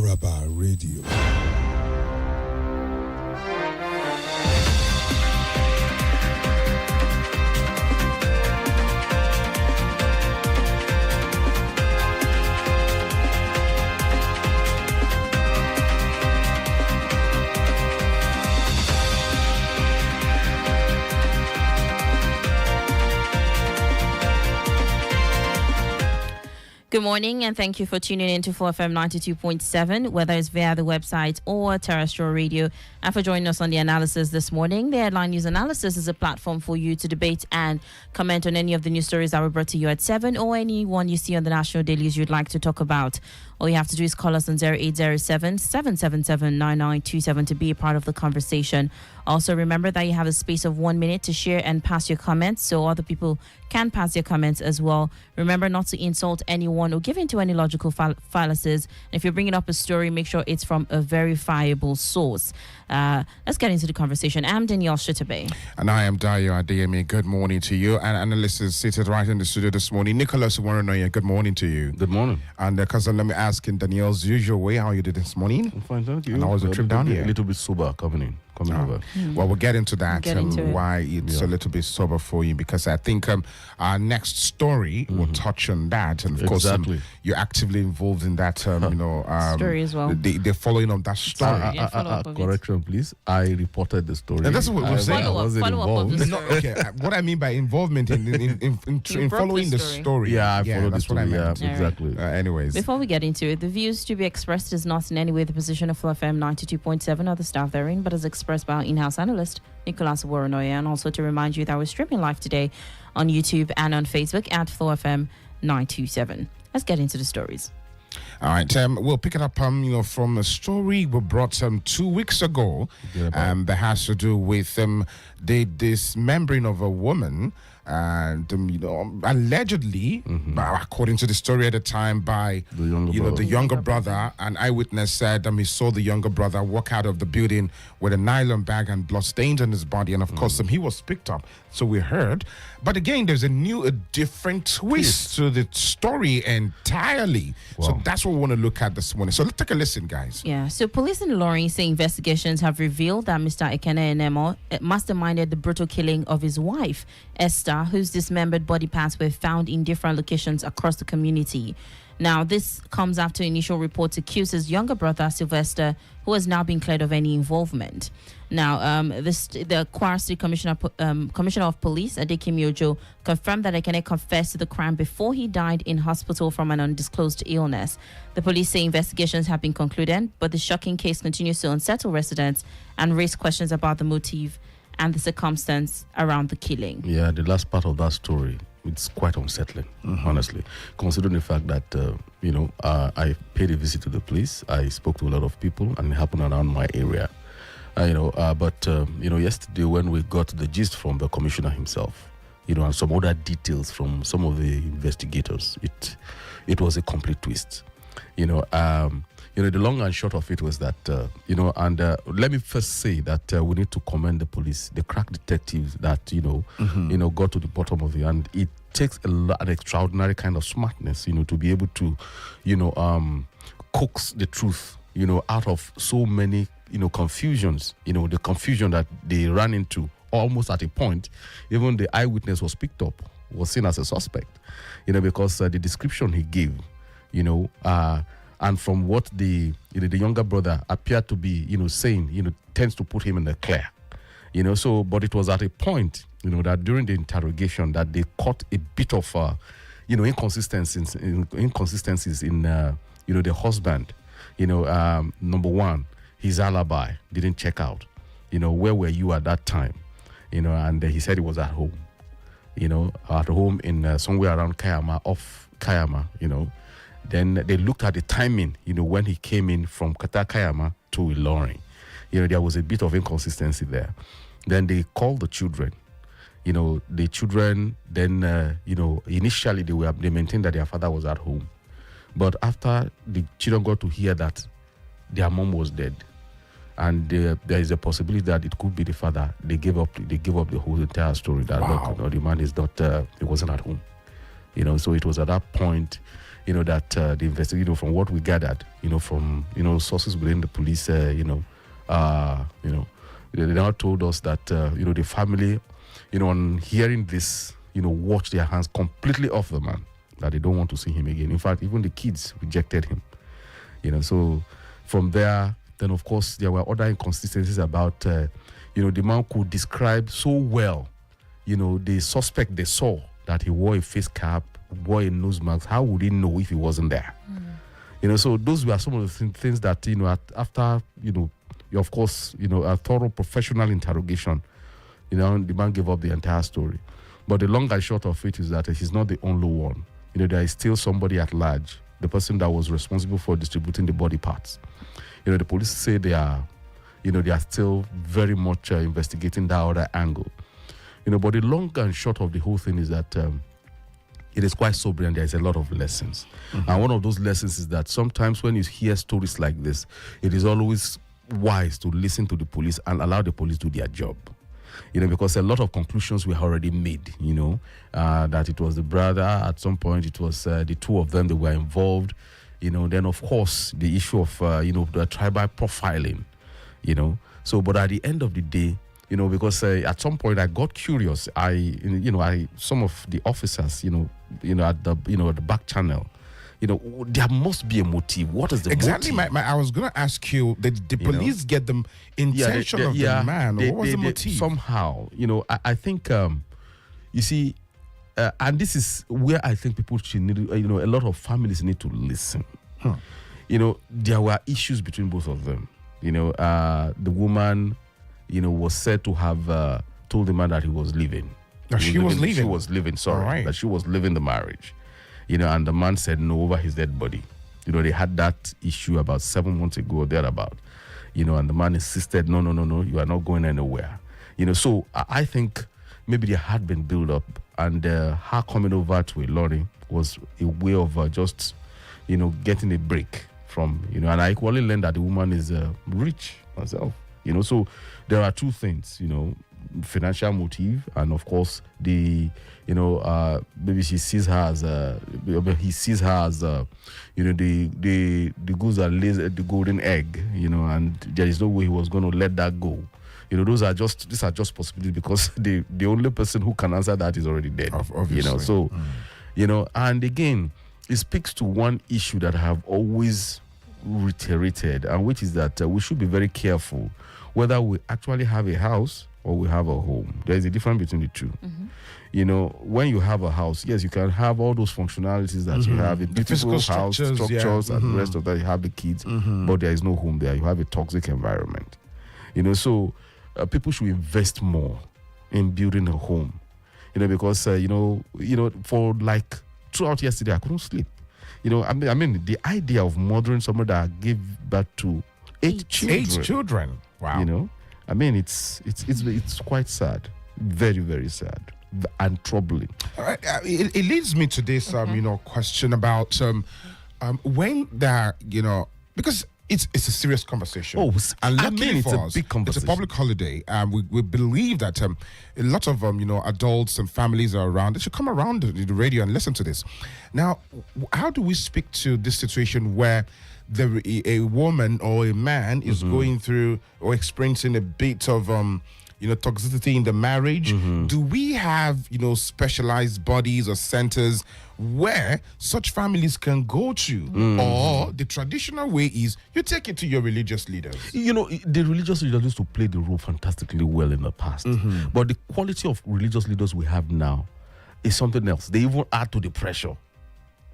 Araba Radio. Good morning and thank you for tuning in to FlowFM 92.7, whether it's via the website or terrestrial radio, and for joining us on the analysis this morning. The Headline News Analysis is a platform for you to debate and comment on any of the news stories that were brought to you at 7 or any one you see on the national dailies you'd like to talk about. All you have to do is call us on 0807 777 9927 to be a part of the conversation. Also, remember that you have a space of 1 minute to share and pass your comments so other people can pass their comments as well. Remember not to insult anyone or give into any logical fallacies. And if you're bringing up a story, make sure it's from a verifiable source. Let's get into the conversation. I'm Danielle Shitta-Bey. And I am Adeyemi. Good morning to you. And analyst is seated right in the studio this morning. Uwerunonye, good morning to you. Good morning. And cousin, let me ask in Danielle's usual way how you did this morning. I'm fine, thank you. And how was the trip down here? A little bit sober coming over. Well, we'll get into that, why it's a little bit sober for you, because I think our next story will touch on that. And of course, you're actively involved in that story as well. The following of that story. Correction, please. I reported the story. And that's what we're saying. I wasn't involved. Okay, what I mean by involvement in following the story. Yeah, I followed that's the story. what I meant. Yeah, exactly. Anyways. Before we get into it, the views to be expressed is not in any way the position of FlowFM 92.7 or the staff therein, but is expressed by our in-house analyst, Uwerunonye. And also to remind you that we're streaming live today on YouTube and on Facebook at FlowFM 927. Let's get into the stories. All right, we'll pick it up from a story we brought 2 weeks ago that has to do with the dismembering of a woman, and allegedly, according to the story at the time, by the younger brother. An eyewitness said he saw the younger brother walk out of the building with a nylon bag and blood stains on his body, and of course he was picked up. So we heard, but again, there's a different twist to the story entirely. Wow. So that's what we want to look at this morning. So let's take a listen, guys. Yeah. So police in Ilorin say investigations have revealed that Mr. Ekene Enemo masterminded the brutal killing of his wife, Esther, whose dismembered body parts were found in different locations across the community. Now, this comes after initial reports accused his younger brother, Sylvester, who has now been cleared of any involvement. Now, the Kwara State Commissioner of Police, Adeyemi Ojo, confirmed that Ekene confessed to the crime before he died in hospital from an undisclosed illness. The police say investigations have been concluded, but the shocking case continues to unsettle residents and raise questions about the motive and the circumstance around the killing. Yeah, the last part of that story, it's quite unsettling, honestly, considering the fact that, I paid a visit to the police. I spoke to a lot of people, and it happened around my area. But yesterday when we got the gist from the commissioner himself, and some other details from some of the investigators, it was a complete twist. The long and short of it was that, let me first say that we need to commend the police, the crack detectives that, got to the bottom of it. And it takes an extraordinary kind of smartness, to be able to, coax the truth, out of so many, confusions, the confusion that they ran into almost at a point. Even the eyewitness was picked up, was seen as a suspect, because the description he gave, and from what the younger brother appeared to be, saying, tends to put him in the clear, but it was at a point, that during the interrogation that they caught a bit of, inconsistencies in, the husband, number one, his alibi didn't check out, where were you at that time, and he said he was at home, at home in somewhere around Kayama, off Kayama, Then they looked at the timing, when he came in from Kayama to Ilorin. There was a bit of inconsistency there. Then they called the children. The children then, initially they maintained that their father was at home. But after the children got to hear that their mom was dead, and there is a possibility that it could be the father, they gave up the whole entire story. That look, the man is not, he wasn't at home. So it was at that point, that the investigation, from what we gathered, from sources within the police, they now told us that the family, on hearing this, washed their hands completely off the man, that they don't want to see him again. In fact, even the kids rejected him. So from there, then of course there were other inconsistencies about the man could describe so well the suspect they saw, that he wore a face cap, wore a nose mask. How would he know if he wasn't there? So those were some of the things that after of course a thorough professional interrogation, the man gave up the entire story. But the long and short of it is that he's not the only one. There is still somebody at large, the person that was responsible for distributing the body parts. The police say they are still very much investigating that other angle. But the long and short of the whole thing is that it is quite sobering, and there is a lot of lessons. And one of those lessons is that sometimes when you hear stories like this, it is always wise to listen to the police and allow the police do their job. Because a lot of conclusions were already made, that it was the brother, at some point it was the two of them that were involved, then of course the issue of, the tribal profiling, So, but at the end of the day, because at some point I got curious, some of the officers, at the back channel, there must be a motive. What is the exactly motive? I was going to ask you, did the police get the intention of the man? Or what was the motive? Somehow, I think, you see, and this is where I think people should need, a lot of families need to listen. There were issues between both of them. The woman, was said to have told the man that he was leaving. She was leaving? She was leaving, sorry. Right. That she was leaving the marriage. And the man said no over his dead body. They had that issue about 7 months ago or thereabout. And the man insisted, no, you are not going anywhere. So I think maybe there had been build up, and her coming over to Ilorin was a way of just, getting a break from, and I equally learned that the woman is rich herself. So there are two things, financial motive, and of course the maybe she sees her as he sees her as the goose that lays the golden egg, and there is no way he was going to let that go. These are just possibilities, because the only person who can answer that is already dead. Obviously. And again, it speaks to one issue that I have always reiterated, and which is that we should be very careful whether we actually have a house or we have a home. There is a difference between the two. When you have a house, yes, you can have all those functionalities that you have, a beautiful house, structures, and the rest of that. You have the kids, but there is no home there. You have a toxic environment. So people should invest more in building a home. Because for like throughout yesterday, I couldn't sleep. I mean, the idea of mothering someone that gave birth to 8 children. 8 children. Wow. I mean, it's quite sad, very, very sad and troubling. It leads me to this, question about when there, because it's a serious conversation. Oh, and luckily it's for a us, big conversation. It's a public holiday, and we believe that a lot of adults and families are around. They should come around the radio and listen to this. Now, how do we speak to this situation where a woman or a man is going through or experiencing a bit of toxicity in the marriage? Do we have specialized bodies or centers where such families can go to, or the traditional way is you take it to your religious leaders? The religious leaders used to play the role fantastically well in the past, but the quality of religious leaders we have now is something else. They even add to the pressure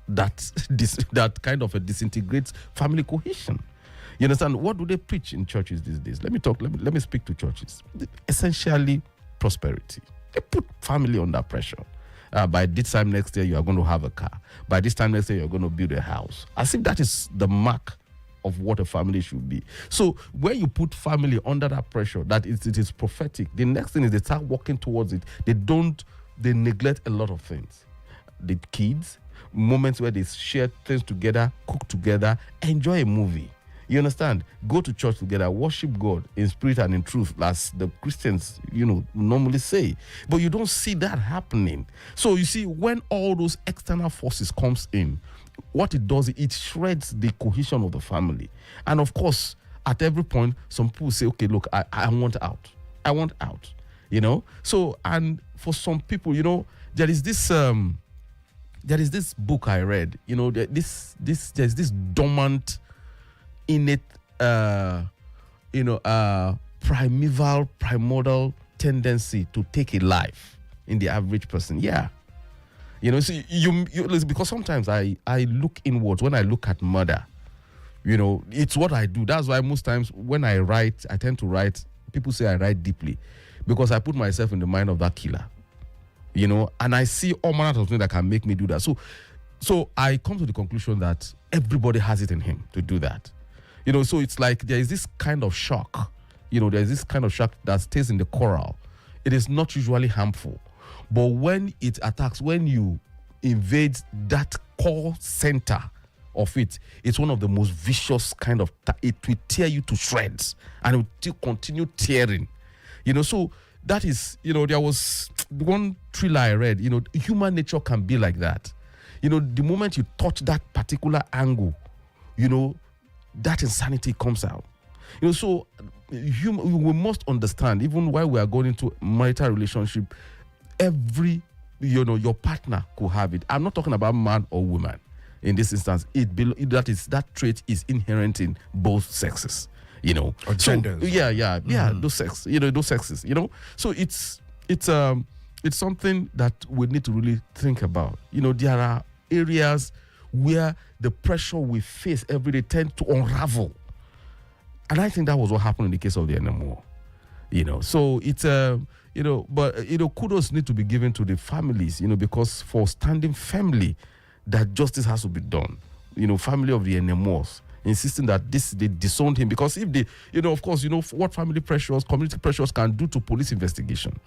that kind of disintegrates family cohesion. You understand? What do they preach in churches these days? Let me speak to churches. Essentially, prosperity. They put family under pressure. By this time next year, you are going to have a car. By this time next year, you're going to build a house. I think that is the mark of what a family should be. So when you put family under that pressure, that it is prophetic, the next thing is they start working towards it. They neglect a lot of things. The kids, moments where they share things together, cook together, enjoy a movie. You understand? Go to church together, worship God in spirit and in truth, as the Christians, normally say. But you don't see that happening. So you see, when all those external forces comes in, what it does, it shreds the cohesion of the family. And of course, at every point, some people say, okay, look, I want out. I want out. You know? So, and for some people, you know, there is this book I read, you know, there's this dormant, innate, primordial tendency to take a life in the average person. Yeah. You know, see, you listen, because sometimes I look inwards when I look at murder. You know, it's what I do. That's why most times when I write, I tend to write, people say I write deeply, because I put myself in the mind of that killer. You know, and I see all manner of things that can make me do that. So I come to the conclusion that everybody has it in him to do that. You know, so it's like there is this kind of shock. You know, there is this kind of shock that stays in the coral. It is not usually harmful. But when it attacks, when you invade that core center of it, it's one of the most vicious kind of, it will tear you to shreds and it will still continue tearing. You know, so that is, you know, there was one thriller I read, you know, human nature can be like that. You know, the moment you touch that particular angle, you know, that insanity comes out. You know, so we must understand, even while we are going into marital relationship, every, you know, your partner could have it. I'm not talking about man or woman. In this instance, that trait is inherent in both sexes. You know, or genders. So, those sexes. You know, so it's something that we need to really think about. You know, there are areas where the pressure we face every day tend to unravel, and I think that was what happened in the case of the NMO. You know, so it's you know, but you know, kudos need to be given to the families. You know, because for standing firmly that justice has to be done. You know, family of the NMOs insisting that they disowned him, because if they, you know, of course, you know what family pressures, community pressures can do to police investigation.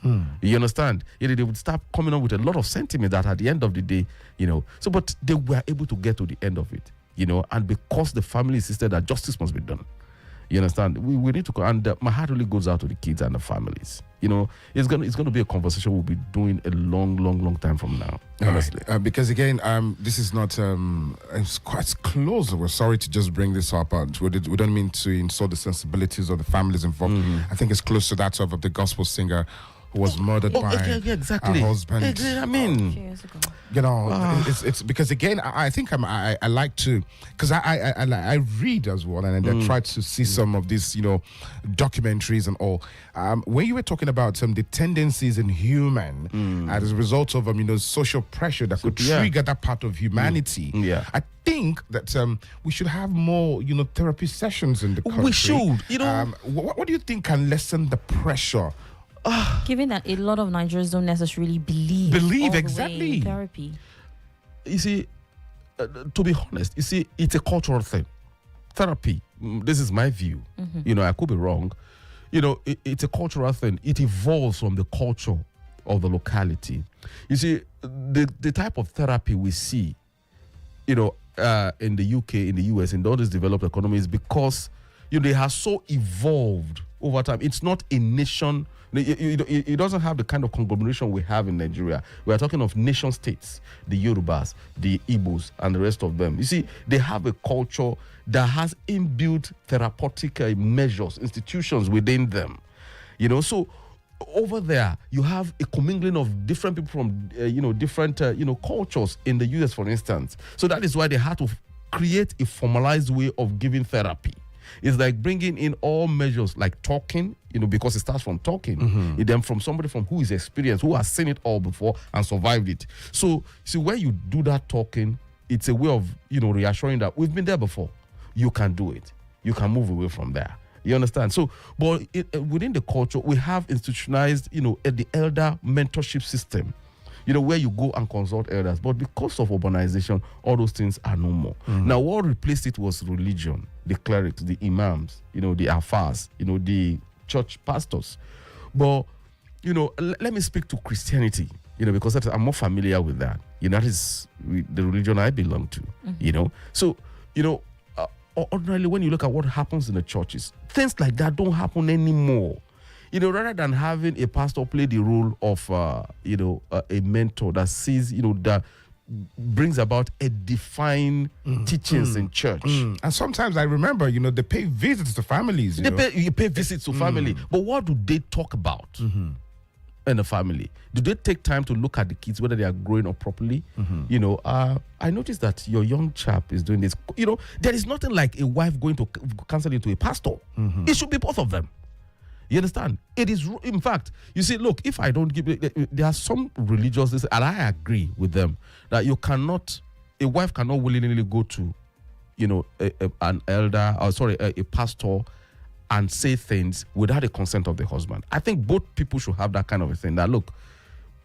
You understand? You know, they would start coming up with a lot of sentiment that at the end of the day, you know, so, but they were able to get to the end of it, you know, and because the family insisted that justice must be done. You understand? We need to, and my heart really goes out to the kids and the families. You know, it's gonna be a conversation we'll be doing a long time from now. Honestly, because again, this is not it's quite close. We're sorry to just bring this up. We don't mean to insult the sensibilities of the families involved. I think it's close to that of the gospel singer who was murdered by exactly. her husband. I mean, years ago. You know, it's because again, I think I like to, because I read as well, and I try to see some of these, you know, documentaries and all. When you were talking about the tendencies in human as a result of you know, social pressure that could trigger that part of humanity. I think that we should have more, you know, therapy sessions in the country. We should, you know. What do you think can lessen the pressure? Given that a lot of Nigerians don't necessarily believe all exactly the way in therapy. You see, to be honest, you see, it's a cultural thing. Therapy, this is my view. You know, I could be wrong. You know, it's a cultural thing. It evolves from the culture of the locality. You see, the type of therapy we see, you know, in the UK, in the US, in all these developed economies, because, you know, they have so evolved over time. It's not a nation. It doesn't have the kind of conglomeration we have in Nigeria. We are talking of nation states, the Yorubas, the Igbos, and the rest of them. You see, they have a culture that has inbuilt therapeutic measures, institutions within them. You know, so over there, you have a commingling of different people from, you know, different, you know, cultures in the US, for instance. So that is why they had to create a formalized way of giving therapy. It's like bringing in all measures like talking, you know, because it starts from talking. And then from somebody from who is experienced, who has seen it all before and survived it. So, see, when you do that talking, it's a way of, you know, reassuring that we've been there before. You can do it. You can move away from there. You understand? So, but within the culture, we have institutionalized, you know, the elder mentorship system, you know, where you go and consult elders. But because of urbanization, all those things are no more. Now, what replaced it was religion, the clerics, the imams, you know, the afars, you know, the church pastors. But, you know, let me speak to Christianity, you know, because I'm more familiar with that. You know, that is the religion I belong to, you know. So, you know, ordinarily, when you look at what happens in the churches, things like that don't happen anymore. You know, rather than having a pastor play the role of, you know, a mentor that sees, you know, that brings about a defined teachings in church. And sometimes I remember, they pay visits to families. You pay visits to family, but what do they talk about in the family? Do they take time to look at the kids, whether they are growing up properly? I noticed that your young chap is doing this. There is nothing like a wife going to counsel into a pastor. It should be both of them. You understand? It is, in fact, you see, look, if I don't give it, there are some religious, and I agree with them, that a wife cannot willingly go to, an elder, a pastor, and say things without the consent of the husband. I think both people should have that kind of a thing, that, look,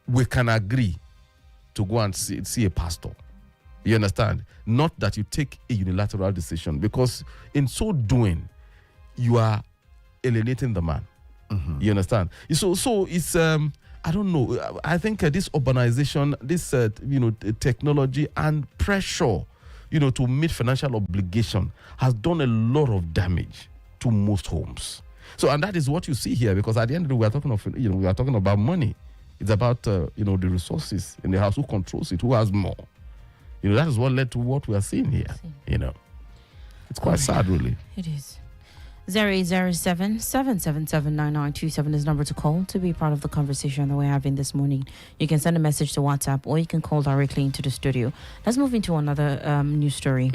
we can agree to go and see a pastor. You understand? Not that you take a unilateral decision, because in so doing, you are alienating the man. You understand? So it's I don't know. I think this urbanization, this technology and pressure, to meet financial obligation has done a lot of damage to most homes. So, and that is what you see here, because at the end of the day, we are talking about money. It's about the resources in the house. Who controls it? Who has more? That is what led to what we are seeing here. It's quite sad, really. It is. 0807 777 9927 is the number to call to be part of the conversation that we're having this morning. You can send a message to WhatsApp, or you can call directly into the studio. Let's move into another news story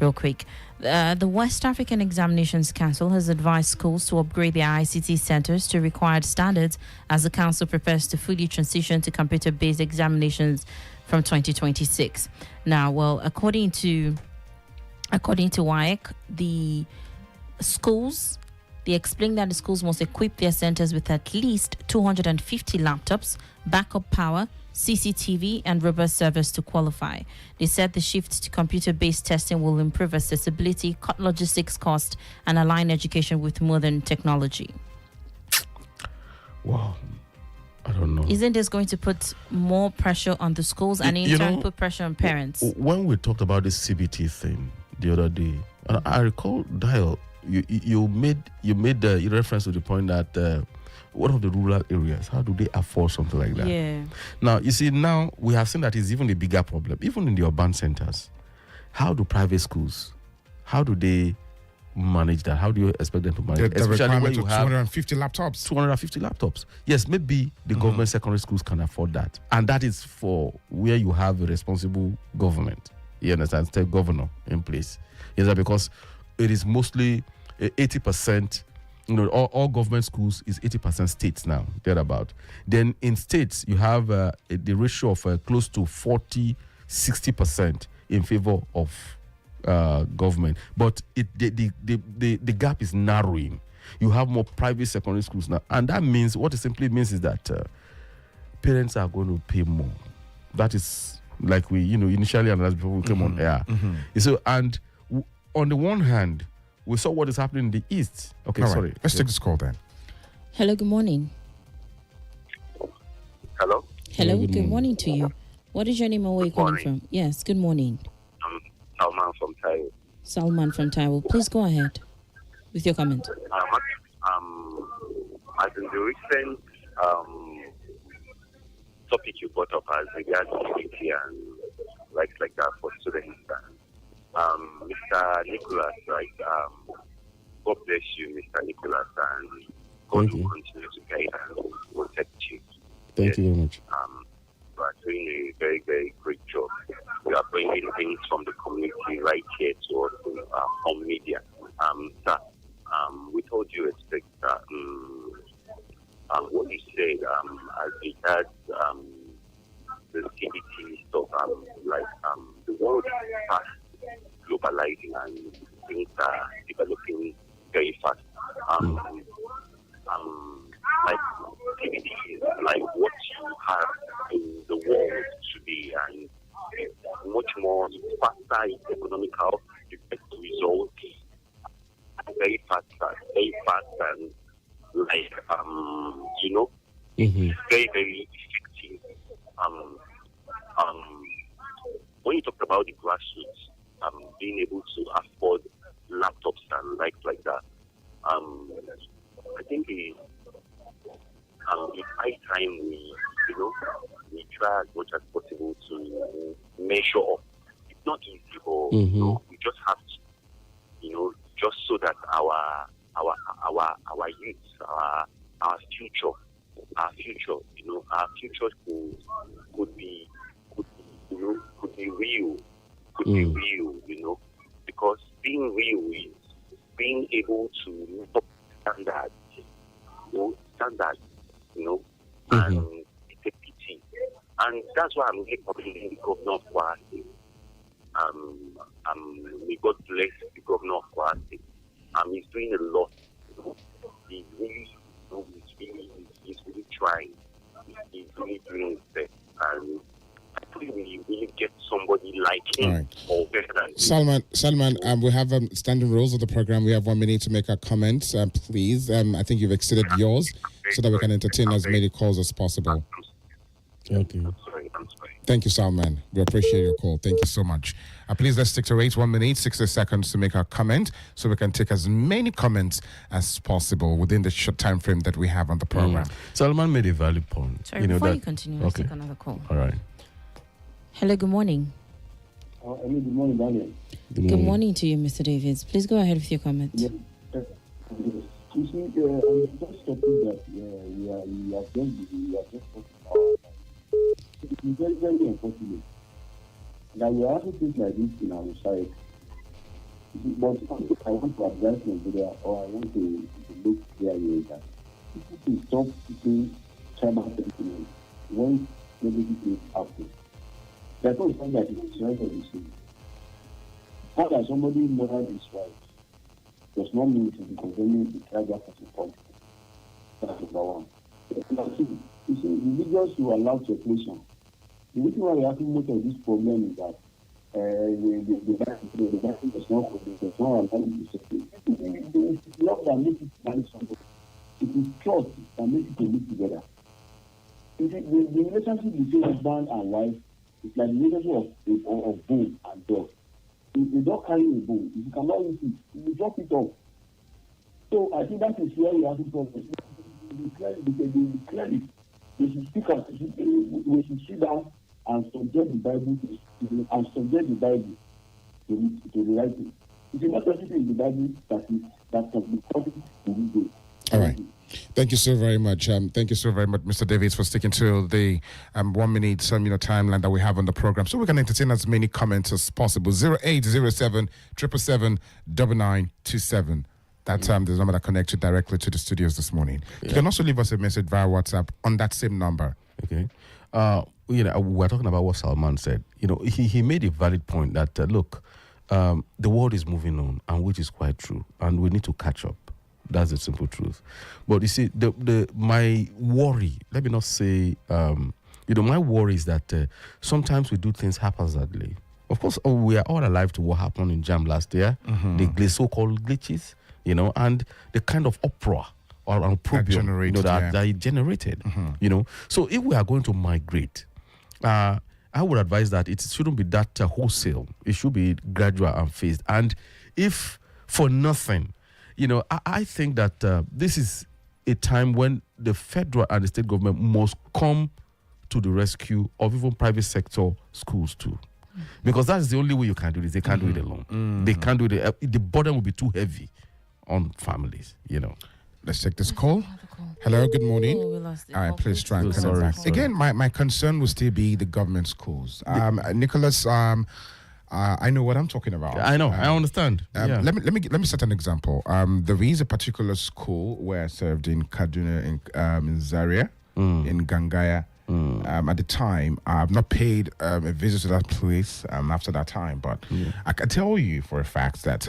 real quick. The West African Examinations Council has advised schools to upgrade their ICT centers to required standards as the council prepares to fully transition to computer-based examinations from 2026. Now, well, according to WAEC, they explain that the schools must equip their centers with at least 250 laptops, backup power, CCTV, and robust servers to qualify. They said the shift to computer-based testing will improve accessibility, cut logistics costs, and align education with modern technology. Wow. I don't know. Isn't this going to put more pressure on the schools and in turn put pressure on parents? When we talked about this CBT thing the other day, I recall, Danielle, you made the reference to the point that what of the rural areas, how do they afford something like that? Yeah. Now, you see, now we have seen that it's even a bigger problem, even in the urban centers. How do private schools, how do they manage that? How do you expect them to manage it? Especially when you have 250 laptops. 250 laptops. Yes, maybe the government secondary schools can afford that. And that is for where you have a responsible government. You understand? State governor in place. Is that because it is mostly 80%, all government schools is 80% states now, thereabout. Then in states, you have the ratio of close to 40-60% in favor of government. But the gap is narrowing. You have more private secondary schools now. And that means, what it simply means is that parents are going to pay more. That is like we, initially analyzed before we came on air. So, and on the one hand, we saw what is happening in the East. Okay, All sorry. Right. Let's take this call then. Hello, good morning. Hello? Hello, good morning to you. What is your name and where are you calling from? Yes, good morning. Salman from Taiwo. Salman from Taiwo. Please go ahead with your comment. As in the recent topic you brought up as regards activity and like that for students, Mr. Nicholas, right? God bless you, Mr. Nicholas, and God will continue to guide and protect you. Thank you very much. You are doing a very, very great job. You are bringing things from the community right here to us on media. Sir, with all due respect, what you said as regards the CBT stuff, the world is fast globalizing and things are developing very fast. Like CBT is like what you have in the world today, and it's much more faster, it's economical, it gets results very fast, and like very, very effective. When you talk about the grassroots, being able to afford laptops and like that, I think it's high time we try as much as possible to measure up. It's not easy, but we just have to, just so that our youth, our future, our future could be real, because being real is being able to meet up standards, and integrity. And that's why I'm really commending the governor of Kwara State. May God bless the governor of Kwara State. He's doing a lot. He's really, he's really trying. He's really doing his best. And I think we really get somebody like him or better than him. Salman, we have standing rules of the program. We have 1 minute to make our comments. Please, I think you've exceeded yours so that we can entertain as many calls as possible. Okay. I'm sorry. Thank you, Salman. We appreciate your call. Thank you so much. Please, let's stick to 1 minute, 60 seconds to make our comment so we can take as many comments as possible within the short time frame that we have on the program. Salman made a valid point. Sorry, before you continue, let's take another call. All right. Hello, good morning. Good morning, Danielle. Good morning to you, Mr. Davids. Please go ahead with your comment. You see, I'm just talking that we are just it's very, very unfortunate that we have things like this in our society. But I want to advise Nigeria, or I want to look there that people should stop putting tribal sentiment when negative things happen. There's no time that it's right or the same. How that somebody murdered his wife does not mean to be condemning the tribal person. That's number one. You see, religious you allow separation. The reason why we're having most of this problem is that the Bible does not allow you to separate. It's love that makes it marry somebody. It is trust that makes it to live together. You see, the relationship between husband and wife is like the relationship of bone and dog. If the dog carry a bone, if you cannot use it, you drop it off. So I think that is where we have the problem. Clearly, we should speak up. We should sit down and subject the Bible to the writing. It's not everything in the Bible that can be positive to read. All right. Thank you so very much. Thank you so very much, Mr. Davids, for sticking to the 1 minute timeline that we have on the program, so we can entertain as many comments as possible. 0807 777 9927. That's the number that connects you directly to the studios this morning. Yeah. You can also leave us a message via WhatsApp on that same number. Okay. We're talking about what Salman said. He made a valid point that, look, the world is moving on, and which is quite true, and we need to catch up. That's the simple truth. But you see, my worry, let me not say, my worry is that sometimes we do things haphazardly. Of course, we are all alive to what happened in JAM last year, the so-called glitches, and the kind of uproar or opprobrium that it generated. So if we are going to migrate, I would advise that it shouldn't be that wholesale. It should be gradual and phased. And if for nothing, I think that this is a time when the federal and the state government must come to the rescue of even private sector schools too. Because that's the only way you can do this. They can't do it alone. They can't do it. The burden will be too heavy on families, Let's take this call. Hello, good morning. We lost it. All right, please try and connect back. Again, my concern will still be the government schools. Nicholas, I know what I'm talking about. I know. I understand. Let me set an example. There is a particular school where I served in Kaduna, in Zaria, in Gangaya. At the time, I've not paid a visit to that place after that time, but I can tell you for a fact that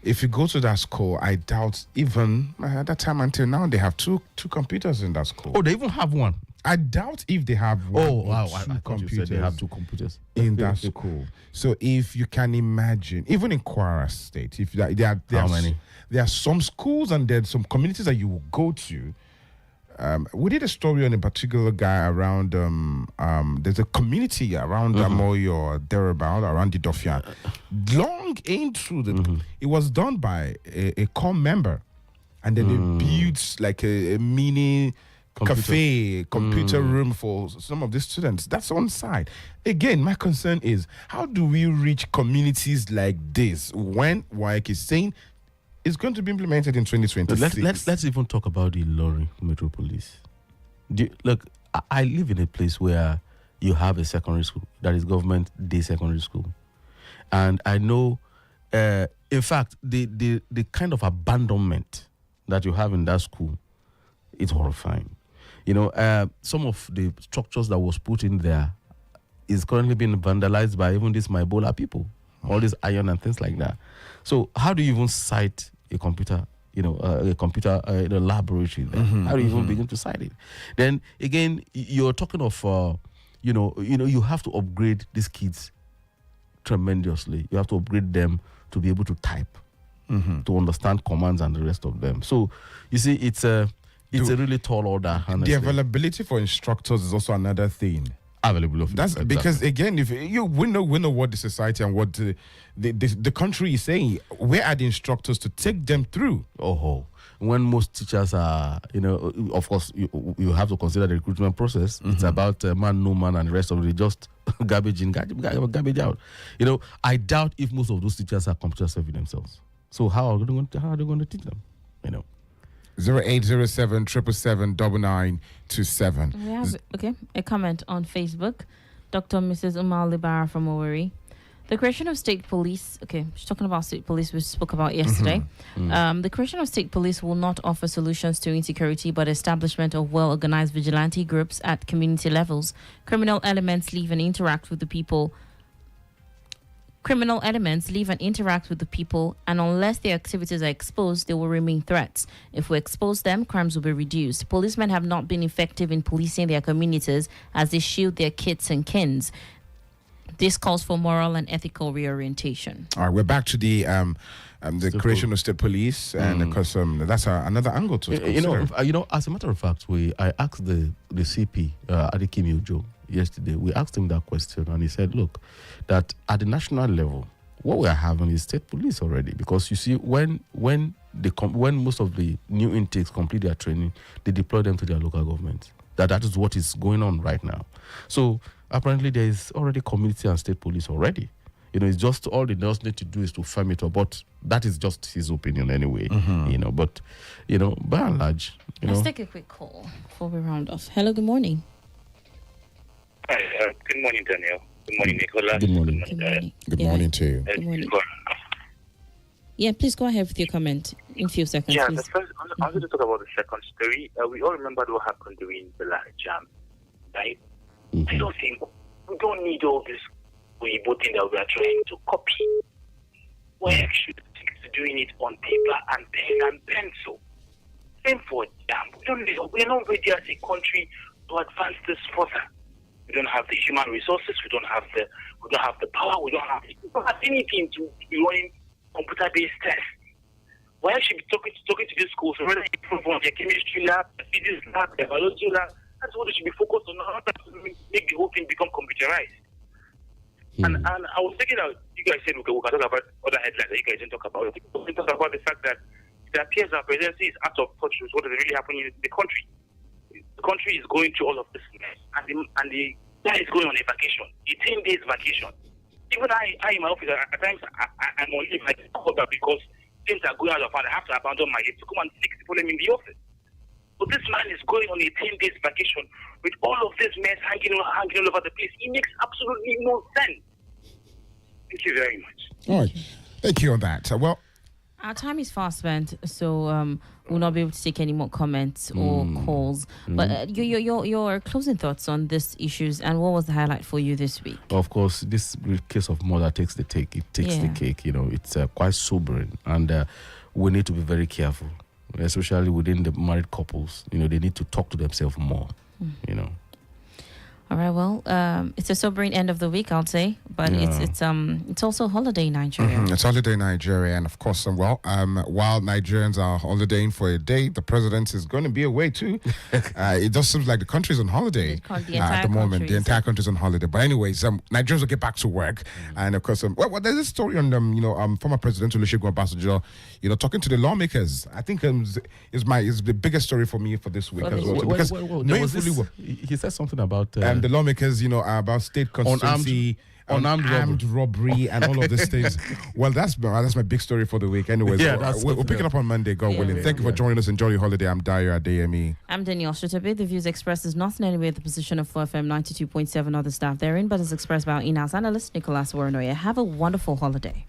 if you go to that school, I doubt even at that time until now they have two computers in that school. Oh, they even have one. I doubt if they have one. Oh, wow. Two I thought computers you said they have two computers in that school. So if you can imagine, even in Kwara State, if there how many? There are some schools and there's some communities that you will go to. We did a story on a particular guy around. There's a community around Amoy or thereabout around the Dofia. Long into it was done by a core member, and then they built like a mini cafe, computer room for some of these students. That's on site. Again, my concern is, how do we reach communities like this when WAEC is saying it's going to be implemented in 2026? Let's even talk about the Ilorin Metropolis. Look, I live in a place where you have a secondary school that is government day secondary school, and I know, in fact, the kind of abandonment that you have in that school, it's horrifying. Some of the structures that was put in there is currently being vandalized by even these Mybola people, all this iron and things like that. So how do you even cite a computer, laboratory there? How do you even begin to cite it? Then again, you're talking of, you have to upgrade these kids tremendously. You have to upgrade them to be able to type, to understand commands and the rest of them. So you see, it's a really tall order. Honestly. The availability for instructors is also another thing. That's because, again, if we know what the society and what the country is saying, where are the instructors to take them through? When most teachers are, of course, you have to consider the recruitment process. It's about man, no man, and the rest of it just garbage in, garbage out. I doubt if most of those teachers are computer savvy themselves. So how are they going to teach them? 0807 777 We have a comment on Facebook. Dr. Mrs. Umar Libara from Oweri. The creation of state police, she's talking about state police we spoke about yesterday. The creation of state police will not offer solutions to insecurity, but establishment of well-organized vigilante groups at community levels. Criminal elements live and interact with the people, and unless their activities are exposed, they will remain threats. If we expose them, crimes will be reduced. Policemen have not been effective in policing their communities as they shield their kids and kins. This calls for moral and ethical reorientation. All right, we're back to the creation of state police, and of course, that's another angle to it. As a matter of fact, I asked the CP, Adeyemi Ojo, yesterday. We asked him that question, and he said, "Look, that at the national level, what we are having is state police already. Because you see, when most of the new intakes complete their training, they deploy them to their local government. That is what is going on right now. So apparently, there is already community and state police already. It's just all they just need to do is to firm it up. But that is just his opinion anyway. But by and large, Let's take a quick call before we round off. Hello, good morning. Hi, good morning, Danielle. Good morning, Nicola. Good morning. Good morning to you. Good morning. Yeah, please go ahead with your comment in a few seconds. Yeah, please. the first, I wanted to talk about the second story. We all remember what happened during the last jam, right? I don't think we don't need all this Weibo thing that we are trying to copy. We're actually doing it on paper and pen and pencil. Same for jam. We're not ready as a country to advance this further. We don't have the human resources. We don't have the power. We don't have anything to be running computer-based tests. Why should be talking to these schools whether you improve on their chemistry lab, their physics lab, their biology lab? That's what they should be focused on. Not to make the whole thing become computerized. And I was thinking that you guys said we can talk about other headlines that you guys didn't talk about. We can talk about the fact that it appears our presidency is out of touch with what is really happening in the country. The country is going through all of this mess, and the guy is going on a vacation, a 10 days vacation. Even I in my office, at times I'm on leave, I call that because things are going out of hand. I have to abandon my head to come and fix the problem in the office. But this man is going on a 10 days vacation with all of this mess hanging all over the place. It makes absolutely no sense. Thank you very much. All right, thank you on that. Well, our time is fast spent, so we'll not be able to take any more comments or calls. But your closing thoughts on these issues, and what was the highlight for you this week? Of course, this case of murder takes the cake. It takes the cake. It's quite sobering, and we need to be very careful, especially within the married couples. They need to talk to themselves more. All right. Well, it's a sobering end of the week, I'll say, but it's also holiday in Nigeria. It's holiday in Nigeria, and of course, while Nigerians are holidaying for a day, the president is going to be away too. It just seems like the country's on holiday at the moment. The entire country's on holiday. But anyways, Nigerians will get back to work, and of course, there's a story on former President Olusegun Obasanjo, talking to the lawmakers. I think is the biggest story for me for this week as well. Because he said something about the lawmakers, about state constituency, unarmed robbery, and all of these things. Well, that's my big story for the week. Anyways, we'll pick it up on Monday, God willing. Thank you for joining us. Enjoy your holiday. I'm Dayo Adeyemi. I'm Danielle. Shitta-Bey. The views expressed is not in any way the position of FlowFM 92.7 or the staff therein, but is expressed by our in-house analyst, Nicholas Uwerunonye. Have a wonderful holiday.